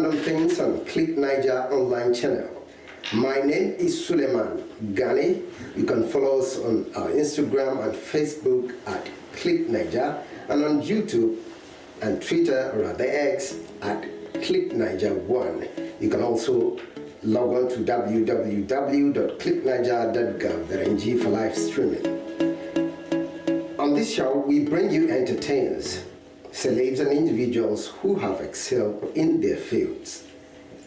random things on Click Naija online channel. My name is Suleiman Gani. You can follow us on our Instagram and Facebook at Click Naija, and on YouTube and Twitter, or rather X, at Click Naija1. You can also log on to www.clicknaija.gov.ng for live streaming. On this show, we bring you entertainers, celebs and individuals who have excelled in their fields.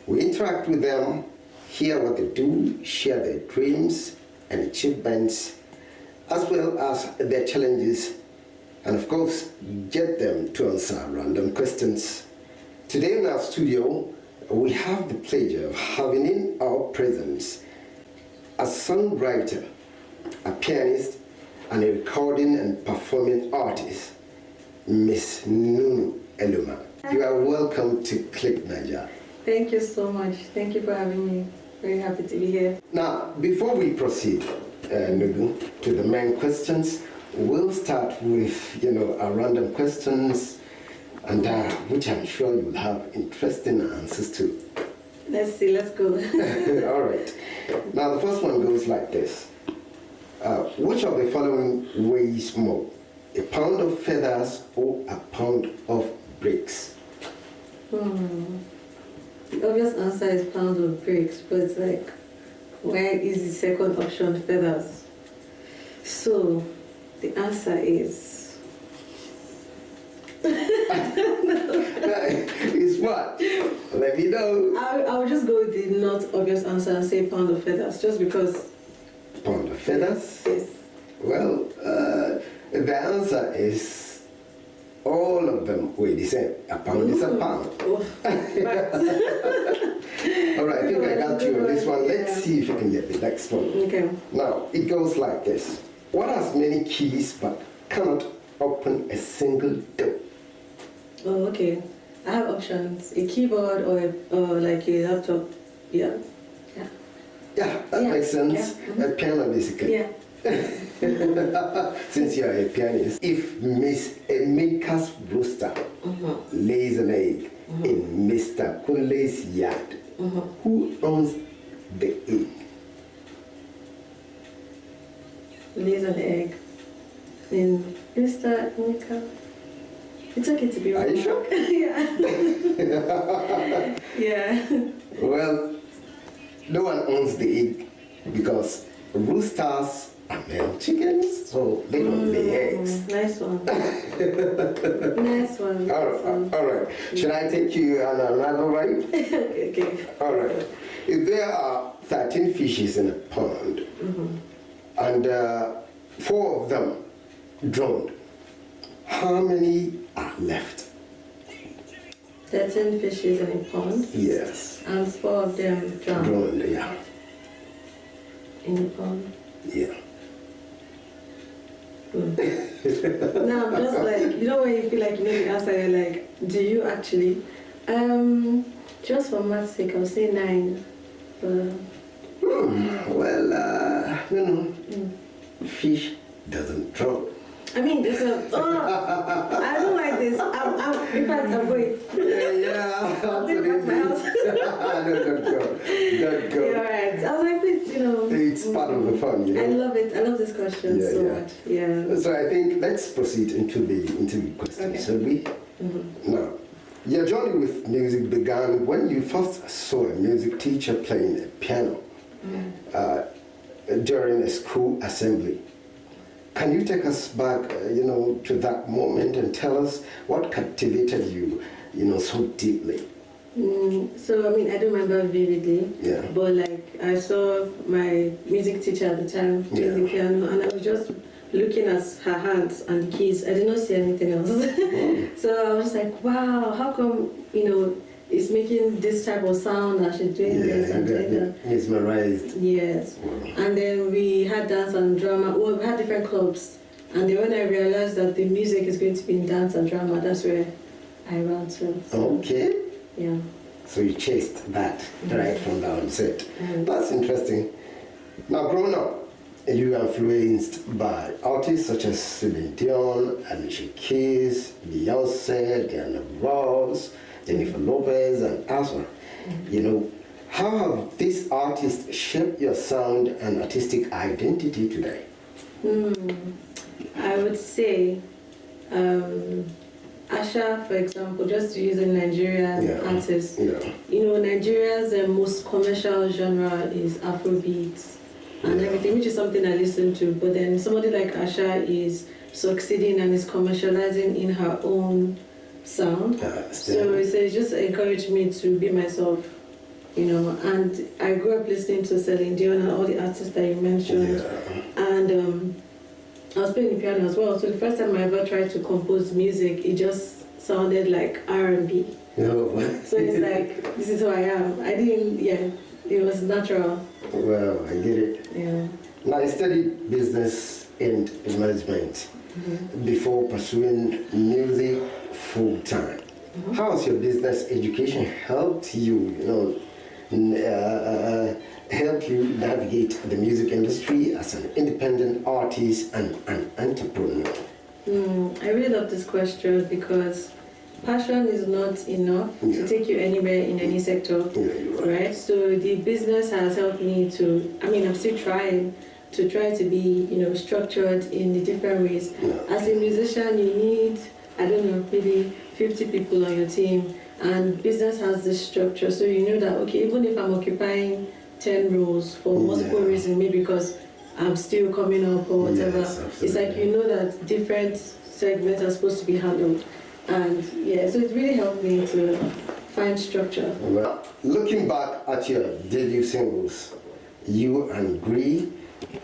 We interact with them, hear what they do, share their dreams and achievements, as well as their challenges, and of course, get them to answer random questions. Today in our studio, we have the pleasure of having in our presence a songwriter, a pianist, and a recording and performing artist, Miss Nunu Eluma. You are welcome to Click Naija. Thank you so much. Thank you for having me. Very happy to be here. Now, before we proceed, Nunu, to the main questions, we'll start with, our random questions, and which I'm sure you'll have interesting answers to. Let's see, let's go. All right. Now, the first one goes like this. Which of the following weighs more? A pound of feathers or a pound of bricks? The obvious answer is pound of bricks, but it's like, where is the second option, feathers? So, the answer is... Is what? Let me know. I'll just go with the not obvious answer and say pound of feathers, just because. Pound of feathers? Yes. Well, the answer is all of them weigh the same. A pound is a pound. Oh. All right, I think I got you on this one. Let's see if you can get the next one. Okay. Now, it goes like this. What has many keys but cannot open a single door? Oh, okay. I have options: a keyboard or like a laptop. Yeah. Yeah, that makes sense. Yeah. A piano, basically. Yeah. Since you're a pianist, if Miss Emeka's rooster lays an egg in Mr. Kunle's yard, who owns the egg? Lays an egg in Mr. Emeka. It's okay to be wrong. Are you sure? Yeah. Yeah. Well, no one owns the egg because roosters are male chickens, so they don't lay eggs. Nice one. Nice one. All right. Should I take you on another ride? Okay. All right. If there are 13 fishes in a pond, and 4 of them drowned, how many are left? 13 fishes in a pond. Yes. And 4 of them drowned. Drowned, yeah. In the pond. Yeah. Now I'm just like, when you feel like you know the answer, you're like, do you actually? Just for math's sake, I'll say 9. Well, fish doesn't drown. I mean, I don't like this. In fact, I'm going. Yeah, I'll take back my house. No, don't go. Don't go. You're right. I was like, It's part of the fun, I love it. I love this question so much. Yeah. So I think let's proceed into the questions, okay. shall we? Now, your journey with music began when you first saw a music teacher playing a piano during a school assembly. Can you take us back, to that moment and tell us what captivated you, so deeply? So, I don't remember vividly, but like I saw my music teacher at the time playing the piano, and I was just looking at her hands and the keys. I did not see anything else. So I was like, wow, how come, it's making this type of sound and she's doing this and doing that. Mesmerized. Yes. And then we had dance and drama. Well, we had different clubs. And then when I realized that the music is going to be in dance and drama, that's where I ran to. So, okay. Yeah. So you chased that right from the onset. That's interesting. Now, growing up, you were influenced by artists such as Celine Dion, Alicia Keys, Beyonce, Diana Ross, Jennifer Lopez, and Asma. You know, how have these artists shaped your sound and artistic identity today? I would say Asha, for example, just to use a Nigerian artist. You know, Nigeria's most commercial genre is Afrobeats and everything, which is something I listen to. But then somebody like Asha is succeeding and is commercializing in her own sound. So it just encouraged me to be myself, you know. And I grew up listening to Celine Dion and all the artists that you mentioned. And I was playing the piano as well. So the first time I ever tried to compose music, it just sounded like R&B. So it's like, this is who I am. I didn't, it was natural. Well, I get it. Yeah. Now, I studied business and management before pursuing music full time. How has your business education helped you, help you navigate the music industry as an independent artist and an entrepreneur? I really love this question because passion is not enough to take you anywhere in any sector, right? So the business has helped me to, I'm still trying to be, structured in the different ways. As a musician, you need, maybe 50 people on your team, and business has this structure, so you know that, okay, even if I'm occupying 10 roles for multiple reasons, maybe because I'm still coming up or whatever, it's like you know that different segments are supposed to be handled. And so it really helped me to find structure. Well, looking back at your debut singles, You and Gree,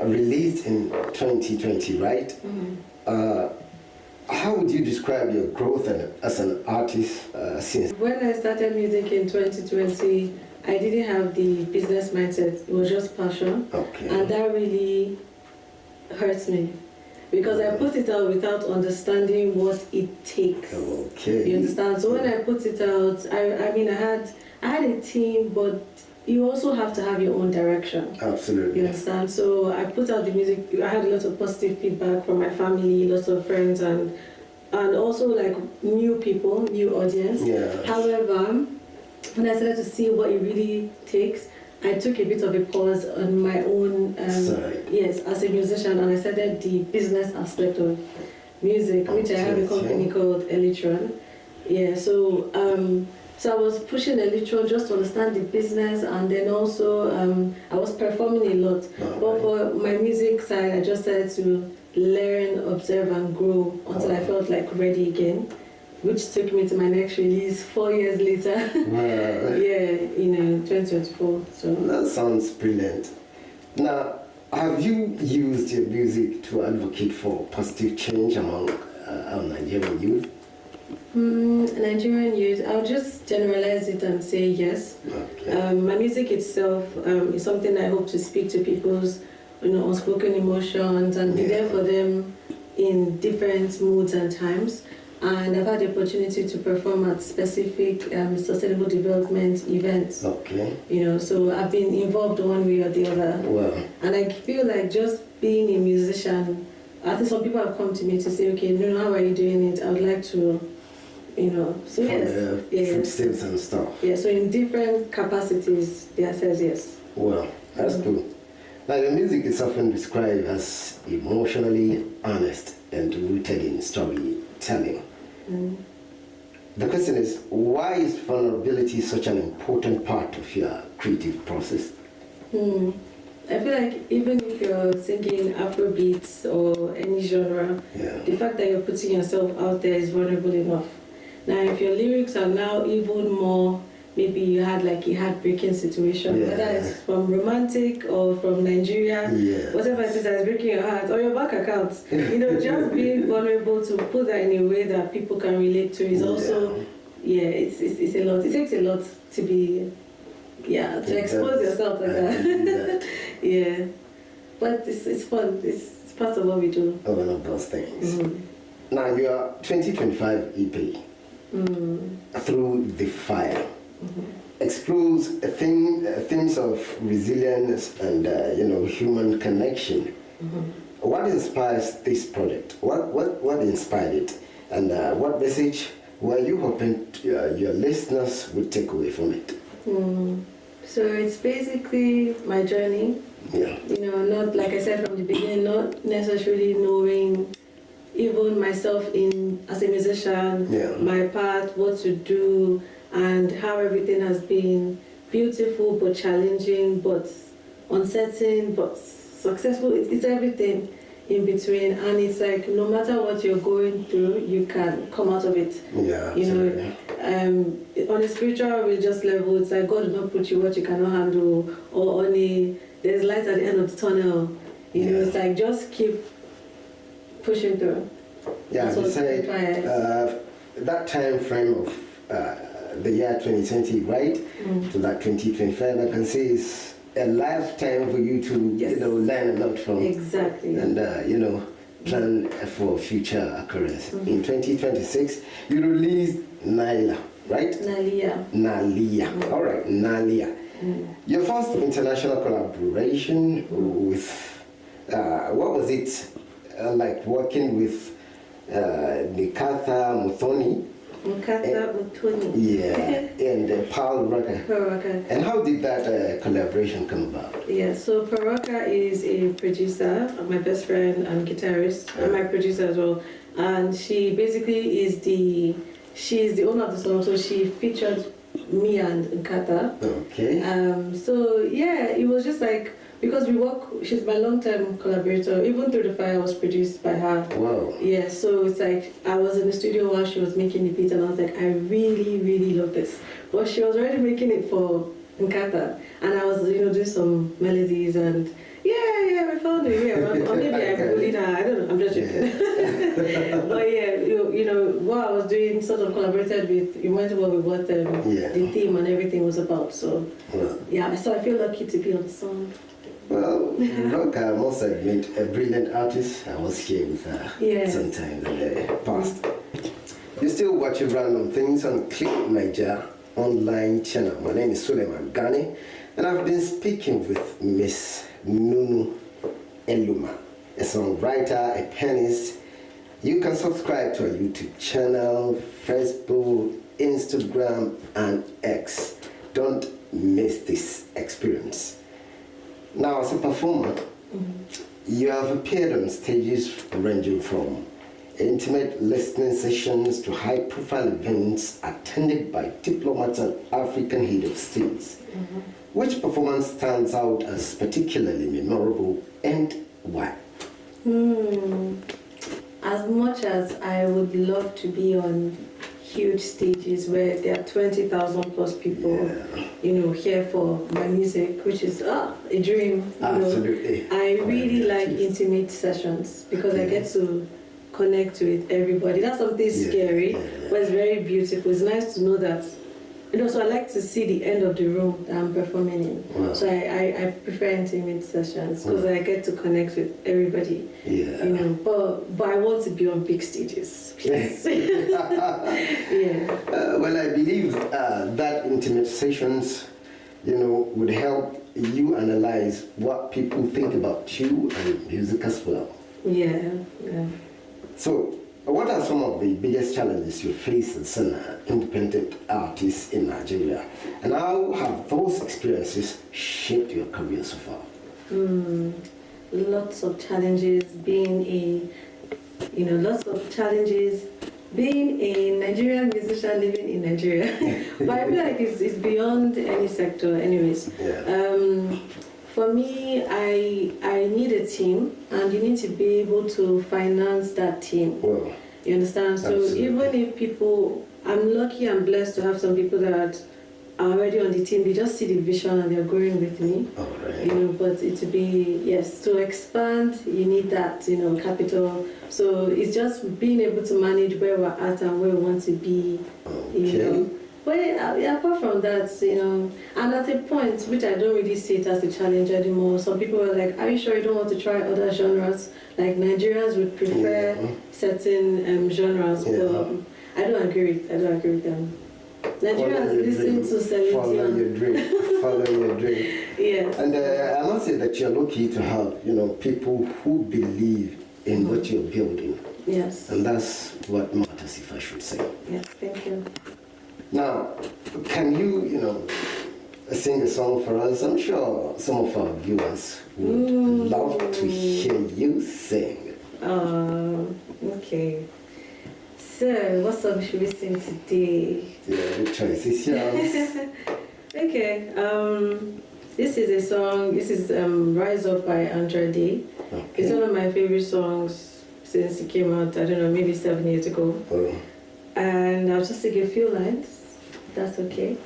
released in 2020, right? How would you describe your growth as an artist since? When I started music in 2020, I didn't have the business mindset. It was just passion. And that really hurts me because I put it out without understanding what it takes. You understand? So when I put it out, I had a team, but you also have to have your own direction. Absolutely. You understand? So I put out the music. I had a lot of positive feedback from my family, lots of friends, and also like new people, new audience. However, when I started to see what it really takes, I took a bit of a pause on my own, as a musician, and I started the business aspect of music, which I have a company called Elitron. So I was pushing Elitron just to understand the business, and then also I was performing a lot. But for my music side, I just started to learn, observe, and grow until I felt like ready again, which took me to my next release 4 years later. In 2024. So that sounds brilliant. Now, have you used your music to advocate for positive change among our Nigerian youth? Nigerian youth, I'll just generalize it and say yes. My music itself is something I hope to speak to people's unspoken emotions and be there for them in different moods and times. And I've had the opportunity to perform at specific sustainable development events. So I've been involved one way or the other. And I feel like just being a musician, I think some people have come to me to say, okay, Nunu, how are you doing it? I would like to, so food stamps and stuff. So in different capacities, the answer is yes. Well, that's good. Now, your music is often described as emotionally honest and rooted in storytelling. The question is, why is vulnerability such an important part of your creative process? I feel like even if you're singing Afrobeats or any genre, the fact that you're putting yourself out there is vulnerable enough. Now, if your lyrics are now even more, maybe you had like a heartbreaking situation, whether it's from romantic or from Nigeria, whatever it is that's breaking your heart, or your bank account, just being vulnerable to put that in a way that people can relate to is also, it's a lot. It takes a lot to be, to expose yourself like that. But it's fun. It's part of what we do. One of those things. Now, your 2025 EP, Through the Fire, explores themes of resilience and human connection. What inspires this project? What inspired it? And what message what are you hoping your listeners would take away from it? So it's basically my journey. Yeah. You know, not like I said from the beginning, not necessarily knowing even myself as a musician, my part, what to do, and how everything has been beautiful but challenging, but uncertain, but successful. It's everything in between, and it's like no matter what you're going through, you can come out of it. Yeah, you know, on a spiritual religious level, it's like God will not put you what you cannot handle, or there's light at the end of the tunnel. You know, it's like just keep pushing through. Yeah, you said that time frame of the year 2020, right? To that 2025, I can say is a lifetime for you to learn a lot from. Exactly. And plan for future occurrence. In 2026, you released Naila, right? Nalia. All right, Nalia. Your first international collaboration with, what was it like working with Nikatha Muthoni? Yeah, and Paul Rucker. And how did that collaboration come about? Yeah, so Paul Rucker is a producer, my best friend and guitarist, and my producer as well. And she basically she's the owner of the song, so she featured me and Nkata. Okay. So yeah, it was just like, because she's my long-term collaborator. Even Through the Fire was produced by her. Wow. Yeah, so it's like I was in the studio while she was making the beat, and I was like, I really, really love this. But she was already making it for Nkata, and I was, doing some melodies, and we found it. Yeah, or maybe I bullied her. I don't know. I'm just joking. But yeah, what I was doing sort of collaborated with. You might know what the theme and everything was about. So so I feel lucky to be on the song. Well, Rock, I must admit, a brilliant artist. I was here with her sometime in the past. You still watching Random Things on Click Naija online channel. My name is Suleiman Gani, and I've been speaking with Miss Nunu Eluma, a songwriter, a pianist. You can subscribe to our YouTube channel, Facebook, Instagram, and X. Don't miss this experience. Now, as a performer, you have appeared on stages ranging from intimate listening sessions to high-profile events attended by diplomats and African head of states. Which performance stands out as particularly memorable, and why? As much as I would love to be on huge stages where there are 20,000 plus people, here for my music, which is a dream. Absolutely. I really like intimate sessions because I get to connect with everybody. That's something scary, but it's very beautiful. It's nice to know that. So I like to see the end of the room that I'm performing in. Wow. So I prefer intimate sessions because I get to connect with everybody. Yeah. But I want to be on big stages. Yes. Well, I believe that intimate sessions, would help you analyze what people think about you and music as well. Yeah. So, what are some of the biggest challenges you face as an independent artist in Nigeria? And how have those experiences shaped your career so far? Lots of challenges being a Nigerian musician living in Nigeria. But I feel like it's beyond any sector anyways. For me, I need a team, and you need to be able to finance that team. Well, you understand? So even if I'm lucky and blessed to have some people that are already on the team, they just see the vision and they're going with me. Right. But to expand, you need that, capital. So it's just being able to manage where we're at and where we want to be, But apart from that, and at a point, which I don't really see it as a challenge anymore, some people are like, are you sure you don't want to try other genres? Like Nigerians would prefer certain genres, but I don't agree with them. Nigerians listen to Celine Dion. Follow your dream. Follow your dream. Yes. And I must say that you're lucky to have, people who believe in what you're building. Yes. And that's what matters, if I should say. Yes, thank you. Now, can you, sing a song for us? I'm sure some of our viewers would love to hear you sing. Okay. So, what song should we sing today? Yeah, the choice is yours. Okay. This is a song. This is "Rise Up" by Andrade. Okay. It's one of my favorite songs since it came out. I don't know, maybe 7 years ago. Oh. And I'll just take a few lines. That's okay.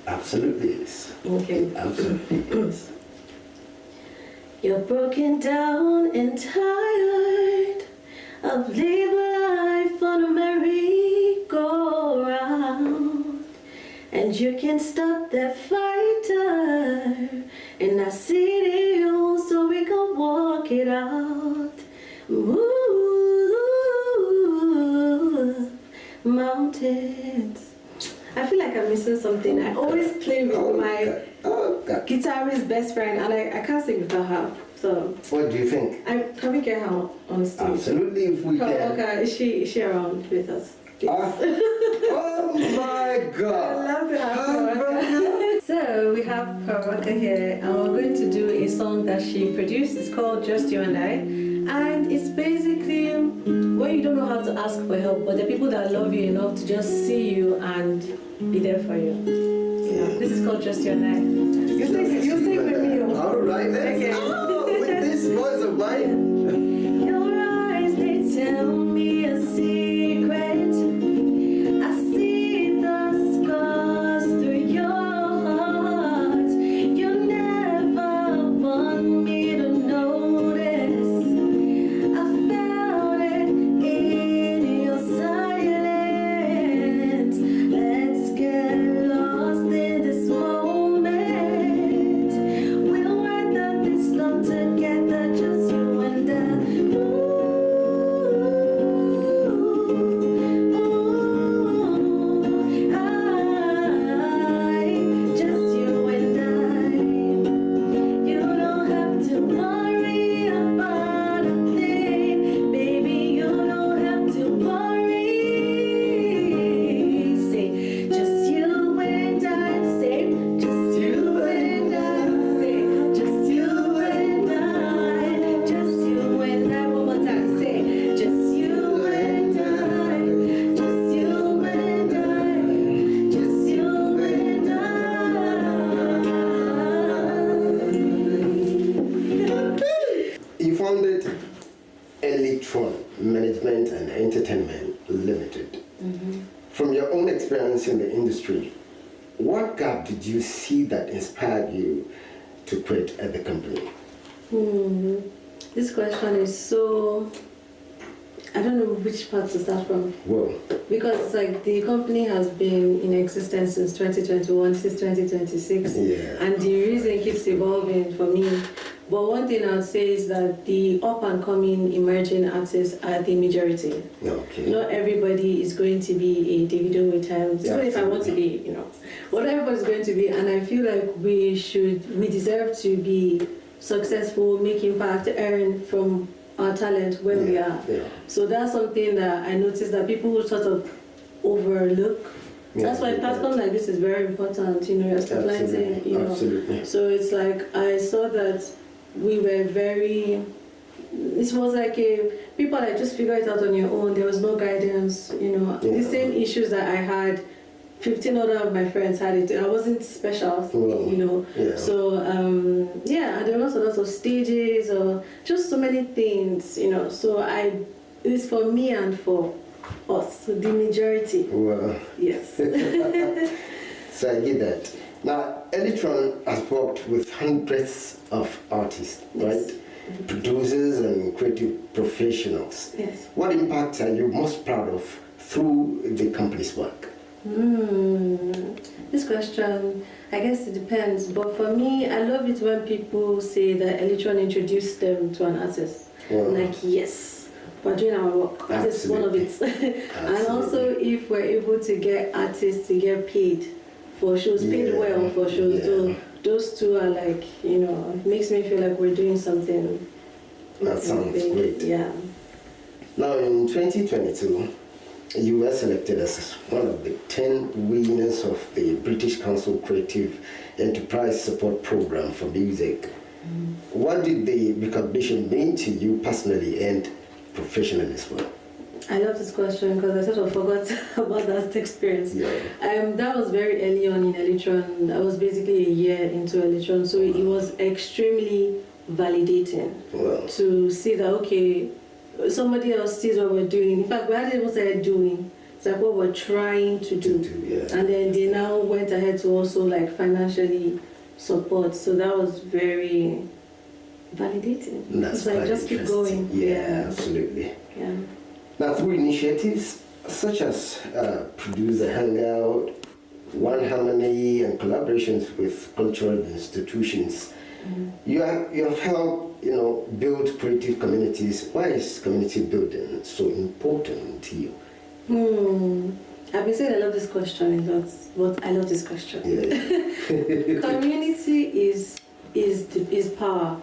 Absolutely is. Okay. It absolutely is. You're broken down and tired of living life on a merry-go-round, and you can't stop that fighter, and I see you so we can walk it out. Move mountains. I feel like I'm missing something. I always play with my guitarist best friend, and I can't sing without her. So what do you think? Can we get her on stage? Absolutely, if we can. Okay, is she around with us? Oh my God! I love to have her. So we have Paraka here, and we're going to do a song that she produced. It's called Just You and I, and it's basically when you don't know how to ask for help, but the people that love you enough to just see you and be there for you. So this is called Just You and I. You sing with me. All right, let's go with this voice of mine. Your eyes, they tell me a secret. I see the scars through your heart. You never want me to notice. I felt it in your silence. Let's get lost in this moment. We'll weather this storm together, just you and I. Just you and I. You don't have to worry about a thing, baby. You don't have to worry. Say, just you and I. Say, just you and I. Say, just you and I. Just you and I. One more time. Say, just you and I. Just you and I. Just you and I. You founded Electron Management and Entertainment Limited. From your own experience in the industry, what gap did you see that inspired you to create the company? This question is so, I don't know which part to start from, Well, because it's like the company has been in existence since 2021, this is 2026, yeah. and the reason keeps evolving for me. But one thing I would say is that the up and coming emerging artists are the majority. Okay. Not everybody is going to be a Davido with times, even if I want to be, but everybody's going to be, and I feel like we deserve to be successful, make impact, earn from our talent where we are. Yeah. So that's something that I noticed that people sort of overlook. That's why a platform like this is very important, you're spotlighting, Absolutely. So it's like I saw that we were very, it was like people like just figure it out on your own. There was no guidance, The same issues that I had, 15 other of my friends had it. I wasn't special, Yeah. So and there were lots of stages or just so many things, So it's for me and for us, the majority. Well, Yes. so I get that. Now, Electron has worked with hundreds of artists, right? Producers and creative professionals. Yes. What impact are you most proud of through the company's work? This question, I guess it depends. But for me, I love it when people say that Electron introduced them to an artist. Like, yes, we're doing our work. That is one of it. And also, if we're able to get artists to get paid for shows, paid well for shows. So those two are like, makes me feel like we're doing something That sounds great. Yeah. Now, in 2022, you were selected as one of the 10 winners of the British Council Creative Enterprise Support Program for Music. What did the recognition mean to you personally and professionally as well? I love this question because I sort of forgot about that experience. Yeah. That was very early on in Electron. I was basically a year into Electron, so it was extremely validating to see that, okay, somebody else sees what we're doing. In fact, we hadn't even started doing. It's like what we're trying to do. And then they now went ahead to also like financially support. So that was very validating. That's like, just keep going. Yeah, absolutely. Yeah. Now, through initiatives such as Producer Hangout, One Harmony, and collaborations with cultural institutions, you have helped, build creative communities. Why is community building so important to you? I've been saying I love this question a lot, but I love this question. Yeah. Community is power.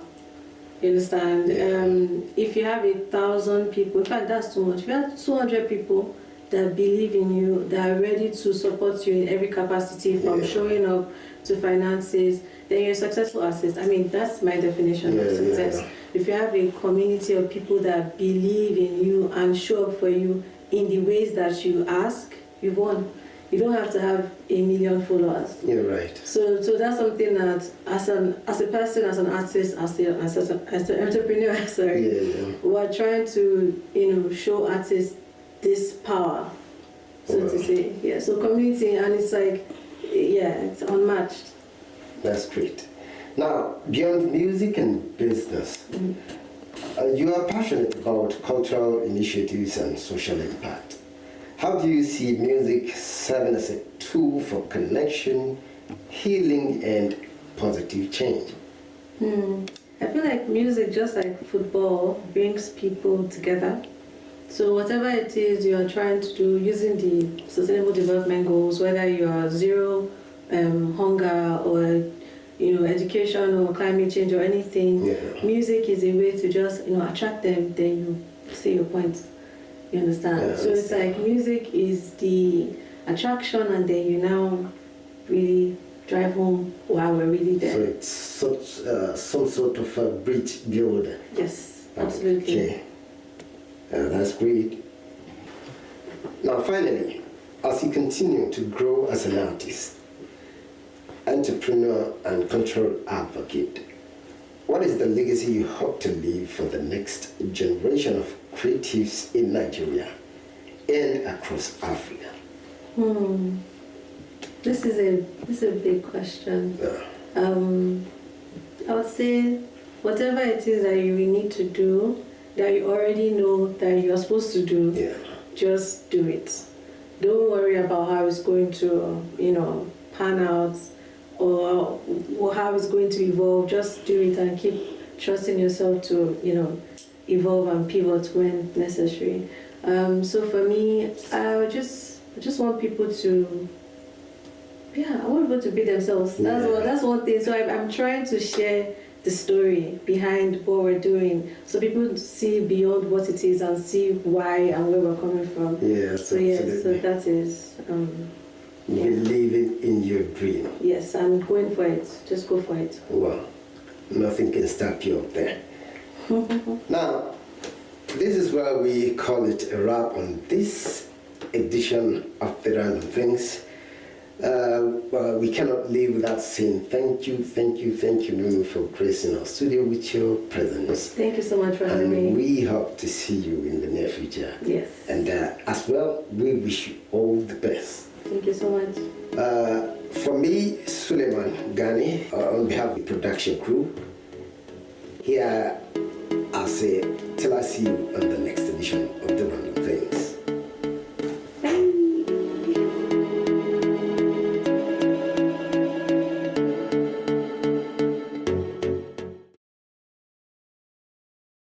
You understand? Yeah. If you have 1,000 people, in fact, that's too much. If you have 200 people that believe in you, that are ready to support you in every capacity, from showing up to finances, then you're a successful artist. I mean, that's my definition of success. If you have a community of people that believe in you and show up for you in the ways that you ask, you've won. You don't have to have 1 million followers. You're right. So that's something that, as a person, as an artist, as an entrepreneur, we're trying to, show artists this power, to say. Yeah. So community, and it's like, it's unmatched. That's great. Now, beyond music and business, you are passionate about cultural initiatives and social impact. How do you see music serving as a tool for connection, healing, and positive change? I feel like music, just like football, brings people together. So whatever it is you are trying to do, using the Sustainable Development Goals, whether you are zero hunger or education or climate change or anything, music is a way to just attract them. Then you say your point. You understand? So it's like music is the attraction, and then you now really drive home while we're really there. So it's some sort of a bridge builder. Yes, absolutely. Okay. That's great. Now, finally, as you continue to grow as an artist, entrepreneur, and cultural advocate, what is the legacy you hope to leave for the next generation of creatives in Nigeria and across Africa? This is a big question. I would say whatever it is that you need to do, that you already know that you're supposed to do, just do it. Don't worry about how it's going to, pan out or how it's going to evolve. Just do it and keep trusting yourself to, evolve and pivot when necessary. So for me, I just want people to, I want people to be themselves. That's one thing. So I'm trying to share the story behind what we're doing, so people see beyond what it is and see why and where we're coming from. So that is. Believing in your dream. Yes, I'm going for it. Just go for it. Wow, nothing can stop you up there. Now, this is where we call it a wrap on this edition of The Random Things. We cannot leave without saying thank you, Nunu, for gracing our studio with your presence. Thank you so much for having me. And we hope to see you in the near future. Yes. And as well, we wish you all the best. Thank you so much. For me, Suleiman Ghani, on behalf of the production crew, here I say till I see you on the next edition of